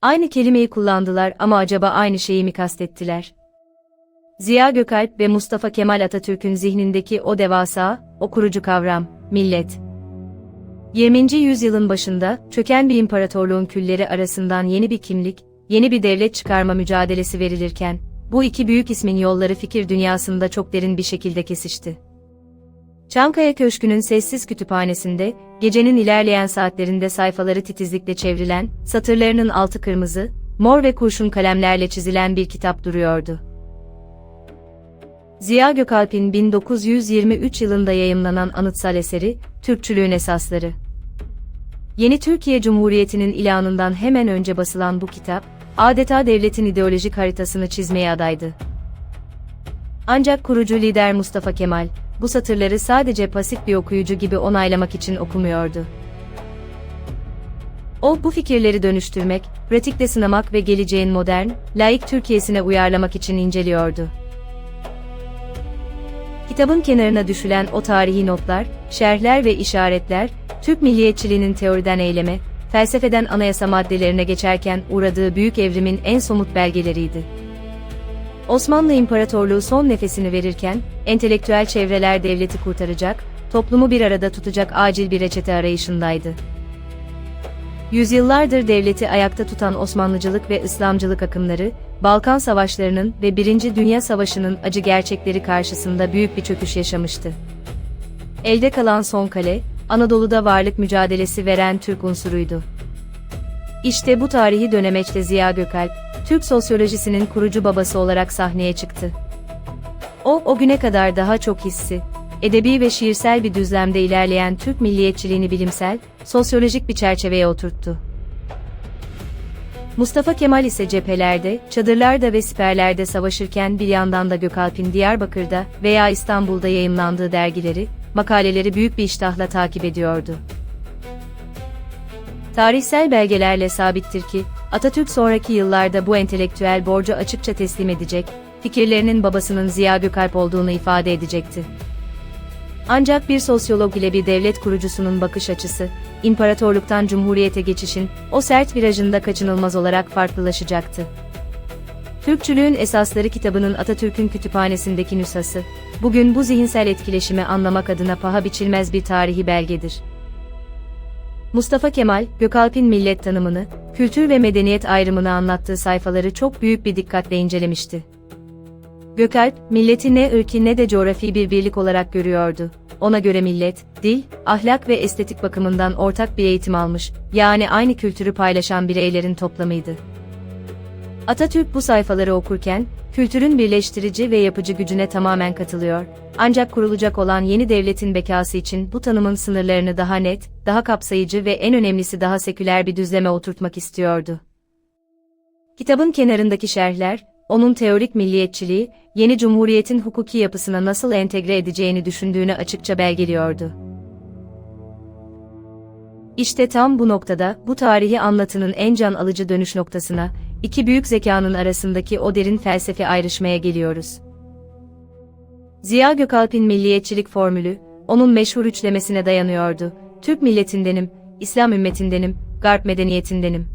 Aynı kelimeyi kullandılar ama acaba aynı şeyi mi kastettiler? Ziya Gökalp ve Mustafa Kemal Atatürk'ün zihnindeki o devasa, o kurucu kavram, millet. 20. yüzyılın başında, çöken bir imparatorluğun külleri arasından yeni bir kimlik, yeni bir devlet çıkarma mücadelesi verilirken, bu iki büyük ismin yolları fikir dünyasında çok derin bir şekilde kesişti. Çankaya Köşkü'nün sessiz kütüphanesinde, gecenin ilerleyen saatlerinde sayfaları titizlikle çevrilen, satırlarının altı kırmızı, mor ve kurşun kalemlerle çizilen bir kitap duruyordu. Ziya Gökalp'in 1923 yılında yayımlanan anıtsal eseri, Türkçülüğün Esasları. Yeni Türkiye Cumhuriyeti'nin ilanından hemen önce basılan bu kitap, adeta devletin ideolojik haritasını çizmeye adaydı. Ancak kurucu lider Mustafa Kemal, bu satırları sadece pasif bir okuyucu gibi onaylamak için okumuyordu. O, bu fikirleri dönüştürmek, pratikte sınamak ve geleceğin modern, laik Türkiye'sine uyarlamak için inceliyordu. Kitabın kenarına düşülen o tarihi notlar, şerhler ve işaretler, Türk milliyetçiliğinin teoriden eyleme, felsefeden anayasa maddelerine geçerken uğradığı büyük evrimin en somut belgeleriydi. Osmanlı İmparatorluğu son nefesini verirken, entelektüel çevreler devleti kurtaracak, toplumu bir arada tutacak acil bir reçete arayışındaydı. Yüzyıllardır devleti ayakta tutan Osmanlıcılık ve İslamcılık akımları, Balkan Savaşları'nın ve Birinci Dünya Savaşı'nın acı gerçekleri karşısında büyük bir çöküş yaşamıştı. Elde kalan son kale, Anadolu'da varlık mücadelesi veren Türk unsuruydu. İşte bu tarihi dönemeçte Ziya Gökalp, Türk sosyolojisinin kurucu babası olarak sahneye çıktı. O güne kadar daha çok hissi, edebi ve şiirsel bir düzlemde ilerleyen Türk milliyetçiliğini bilimsel, sosyolojik bir çerçeveye oturttu. Mustafa Kemal ise cephelerde, çadırlarda ve siperlerde savaşırken bir yandan da Gökalp'in Diyarbakır'da veya İstanbul'da yayımlandığı dergileri, makaleleri büyük bir iştahla takip ediyordu. Tarihsel belgelerle sabittir ki, Atatürk sonraki yıllarda bu entelektüel borcu açıkça teslim edecek, fikirlerinin babasının Ziya Gökalp olduğunu ifade edecekti. Ancak bir sosyolog ile bir devlet kurucusunun bakış açısı, imparatorluktan cumhuriyete geçişin, o sert virajında kaçınılmaz olarak farklılaşacaktı. Türkçülüğün Esasları kitabının Atatürk'ün kütüphanesindeki nüshası, bugün bu zihinsel etkileşimi anlamak adına paha biçilmez bir tarihi belgedir. Mustafa Kemal, Gökalp'in millet tanımını, kültür ve medeniyet ayrımını anlattığı sayfaları çok büyük bir dikkatle incelemişti. Gökalp, milleti ne ırki ne de coğrafi bir birlik olarak görüyordu. Ona göre millet, dil, ahlak ve estetik bakımından ortak bir eğitim almış, yani aynı kültürü paylaşan bireylerin toplamıydı. Atatürk bu sayfaları okurken, kültürün birleştirici ve yapıcı gücüne tamamen katılıyor. Ancak kurulacak olan yeni devletin bekası için bu tanımın sınırlarını daha net, daha kapsayıcı ve en önemlisi daha seküler bir düzleme oturtmak istiyordu. Kitabın kenarındaki şerhler, onun teorik milliyetçiliği, yeni cumhuriyetin hukuki yapısına nasıl entegre edeceğini düşündüğünü açıkça belgeliyordu. İşte tam bu noktada, bu tarihi anlatının en can alıcı dönüş noktasına, iki büyük zekanın arasındaki o derin felsefi ayrışmaya geliyoruz. Ziya Gökalp'in milliyetçilik formülü, onun meşhur üçlemesine dayanıyordu. Türk milletindenim, İslam ümmetindenim, Garp medeniyetindenim.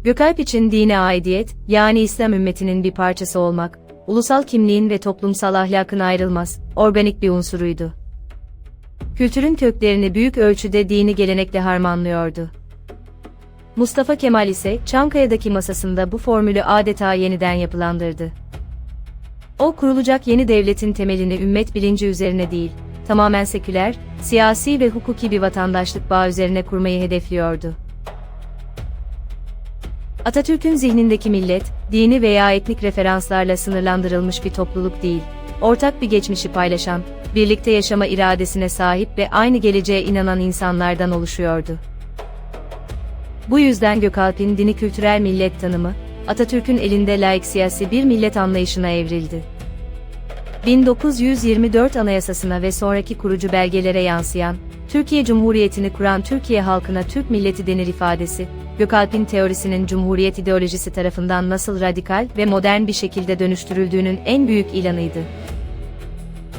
Gökalp için dine aidiyet, yani İslam ümmetinin bir parçası olmak, ulusal kimliğin ve toplumsal ahlakın ayrılmaz, organik bir unsuruydu. Kültürün köklerini büyük ölçüde dini gelenekle harmanlıyordu. Mustafa Kemal ise Çankaya'daki masasında bu formülü adeta yeniden yapılandırdı. O kurulacak yeni devletin temelini ümmet bilinci üzerine değil, tamamen seküler, siyasi ve hukuki bir vatandaşlık bağı üzerine kurmayı hedefliyordu. Atatürk'ün zihnindeki millet, dini veya etnik referanslarla sınırlandırılmış bir topluluk değil, ortak bir geçmişi paylaşan, birlikte yaşama iradesine sahip ve aynı geleceğe inanan insanlardan oluşuyordu. Bu yüzden Gökalp'in dini kültürel millet tanımı, Atatürk'ün elinde laik siyasi bir millet anlayışına evrildi. 1924 Anayasasına ve sonraki kurucu belgelere yansıyan, Türkiye Cumhuriyeti'ni kuran Türkiye halkına Türk milleti denir ifadesi, Gökalp'in teorisinin Cumhuriyet ideolojisi tarafından nasıl radikal ve modern bir şekilde dönüştürüldüğünün en büyük ilanıydı.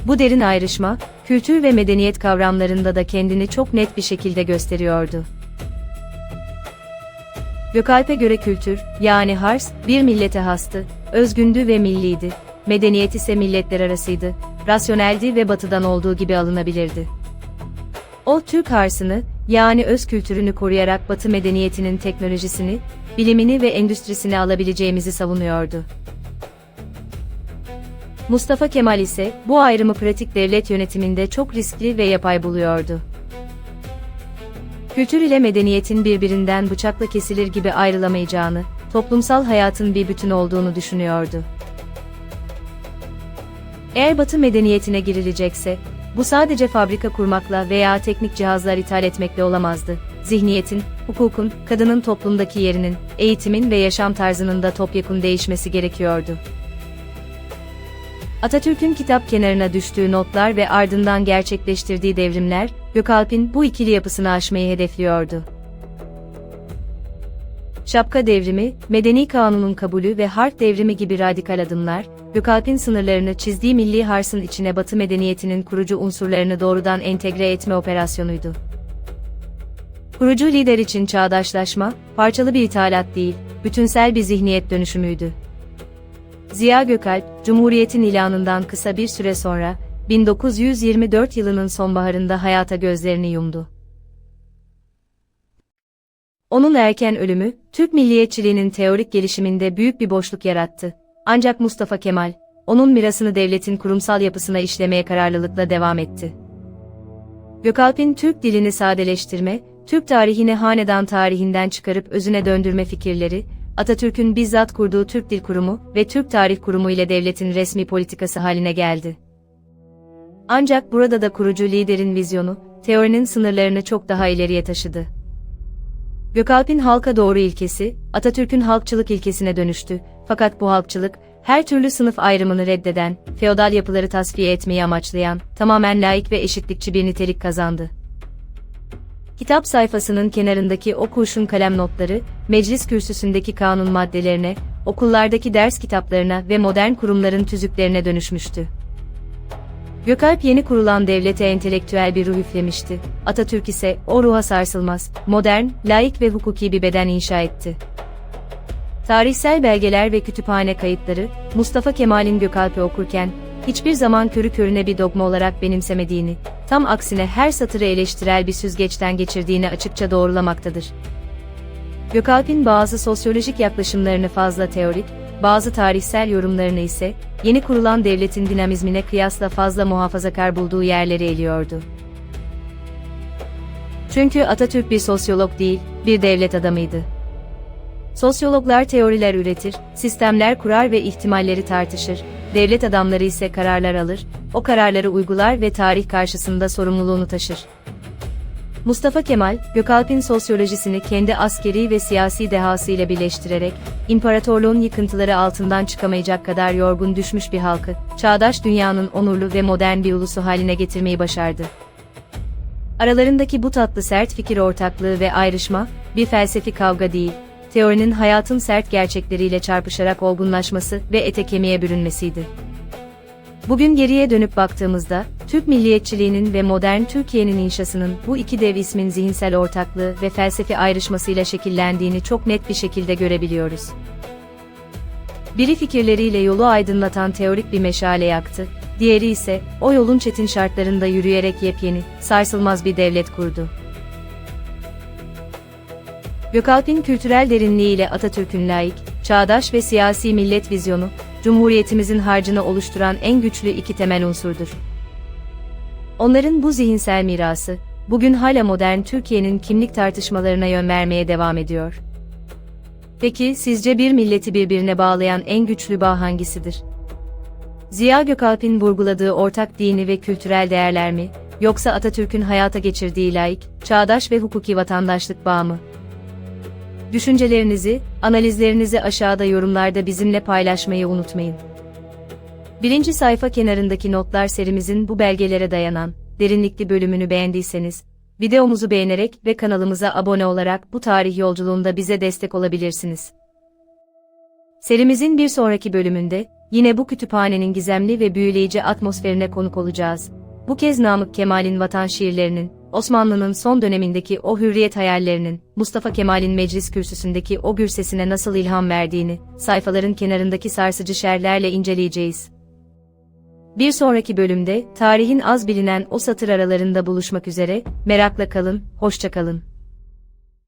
Bu derin ayrışma, kültür ve medeniyet kavramlarında da kendini çok net bir şekilde gösteriyordu. Gökalp'e göre kültür, yani hars, bir millete hastı, özgündü ve milliydi. Medeniyet ise milletler arasıydı, rasyoneldi ve batıdan olduğu gibi alınabilirdi. O, Türk harsını, yani öz kültürünü koruyarak Batı medeniyetinin teknolojisini, bilimini ve endüstrisini alabileceğimizi savunuyordu. Mustafa Kemal ise, bu ayrımı pratik devlet yönetiminde çok riskli ve yapay buluyordu. Kültür ile medeniyetin birbirinden bıçakla kesilir gibi ayrılamayacağını, toplumsal hayatın bir bütün olduğunu düşünüyordu. Eğer Batı medeniyetine girilecekse, bu sadece fabrika kurmakla veya teknik cihazlar ithal etmekle olamazdı. Zihniyetin, hukukun, kadının toplumdaki yerinin, eğitimin ve yaşam tarzının da topyekun değişmesi gerekiyordu. Atatürk'ün kitap kenarına düştüğü notlar ve ardından gerçekleştirdiği devrimler, Gökalp'in bu ikili yapısını aşmayı hedefliyordu. Şapka devrimi, Medeni Kanun'un kabulü ve Harp devrimi gibi radikal adımlar, Gökalp'in sınırlarını çizdiği milli harsın içine Batı medeniyetinin kurucu unsurlarını doğrudan entegre etme operasyonuydu. Kurucu lider için çağdaşlaşma, parçalı bir ithalat değil, bütünsel bir zihniyet dönüşümüydü. Ziya Gökalp, Cumhuriyet'in ilanından kısa bir süre sonra, 1924 yılının sonbaharında hayata gözlerini yumdu. Onun erken ölümü, Türk milliyetçiliğinin teorik gelişiminde büyük bir boşluk yarattı. Ancak Mustafa Kemal, onun mirasını devletin kurumsal yapısına işlemeye kararlılıkla devam etti. Gökalp'in Türk dilini sadeleştirme, Türk tarihini hanedan tarihinden çıkarıp özüne döndürme fikirleri, Atatürk'ün bizzat kurduğu Türk Dil Kurumu ve Türk Tarih Kurumu ile devletin resmi politikası haline geldi. Ancak burada da kurucu liderin vizyonu, teorinin sınırlarını çok daha ileriye taşıdı. Gökalp'in halka doğru ilkesi, Atatürk'ün halkçılık ilkesine dönüştü, fakat bu halkçılık, her türlü sınıf ayrımını reddeden, feodal yapıları tasfiye etmeyi amaçlayan, tamamen laik ve eşitlikçi bir nitelik kazandı. Kitap sayfasının kenarındaki o kurşun kalem notları, meclis kürsüsündeki kanun maddelerine, okullardaki ders kitaplarına ve modern kurumların tüzüklerine dönüşmüştü. Gökalp yeni kurulan devlete entelektüel bir ruh üflemişti, Atatürk ise o ruha sarsılmaz, modern, laik ve hukuki bir beden inşa etti. Tarihsel belgeler ve kütüphane kayıtları, Mustafa Kemal'in Gökalp'i okurken, hiçbir zaman körü körüne bir dogma olarak benimsemediğini, tam aksine her satırı eleştirel bir süzgeçten geçirdiğini açıkça doğrulamaktadır. Gökalp'in bazı sosyolojik yaklaşımlarını fazla teorik, bazı tarihsel yorumlarını ise, yeni kurulan devletin dinamizmine kıyasla fazla muhafazakar bulduğu yerleri eliyordu. Çünkü Atatürk bir sosyolog değil, bir devlet adamıydı. Sosyologlar teoriler üretir, sistemler kurar ve ihtimalleri tartışır, devlet adamları ise kararlar alır, o kararları uygular ve tarih karşısında sorumluluğunu taşır. Mustafa Kemal, Gökalp'in sosyolojisini kendi askeri ve siyasi dehasıyla birleştirerek, imparatorluğun yıkıntıları altından çıkamayacak kadar yorgun düşmüş bir halkı, çağdaş dünyanın onurlu ve modern bir ulusu haline getirmeyi başardı. Aralarındaki bu tatlı sert fikir ortaklığı ve ayrışma, bir felsefi kavga değil, teorinin hayatın sert gerçekleriyle çarpışarak olgunlaşması ve ete kemiğe bürünmesiydi. Bugün geriye dönüp baktığımızda, Türk milliyetçiliğinin ve modern Türkiye'nin inşasının bu iki dev ismin zihinsel ortaklığı ve felsefi ayrışmasıyla şekillendiğini çok net bir şekilde görebiliyoruz. Biri fikirleriyle yolu aydınlatan teorik bir meşale yaktı, diğeri ise, o yolun çetin şartlarında yürüyerek yepyeni, sarsılmaz bir devlet kurdu. Gökalp'in kültürel derinliğiyle Atatürk'ün laik, çağdaş ve siyasi millet vizyonu, Cumhuriyetimizin harcını oluşturan en güçlü iki temel unsurdur. Onların bu zihinsel mirası, bugün hala modern Türkiye'nin kimlik tartışmalarına yön vermeye devam ediyor. Peki, sizce bir milleti birbirine bağlayan en güçlü bağ hangisidir? Ziya Gökalp'in vurguladığı ortak dini ve kültürel değerler mi, yoksa Atatürk'ün hayata geçirdiği laik, çağdaş ve hukuki vatandaşlık bağı mı? Düşüncelerinizi, analizlerinizi aşağıda yorumlarda bizimle paylaşmayı unutmayın. 1. sayfa kenarındaki notlar serimizin bu belgelere dayanan, derinlikli bölümünü beğendiyseniz, videomuzu beğenerek ve kanalımıza abone olarak bu tarih yolculuğunda bize destek olabilirsiniz. Serimizin bir sonraki bölümünde, yine bu kütüphanenin gizemli ve büyüleyici atmosferine konuk olacağız. Bu kez Namık Kemal'in vatan şiirlerinin, Osmanlı'nın son dönemindeki o hürriyet hayallerinin, Mustafa Kemal'in meclis kürsüsündeki o gür sesine nasıl ilham verdiğini, sayfaların kenarındaki sarsıcı şerhlerle inceleyeceğiz. Bir sonraki bölümde, tarihin az bilinen o satır aralarında buluşmak üzere, merakla kalın, hoşça kalın.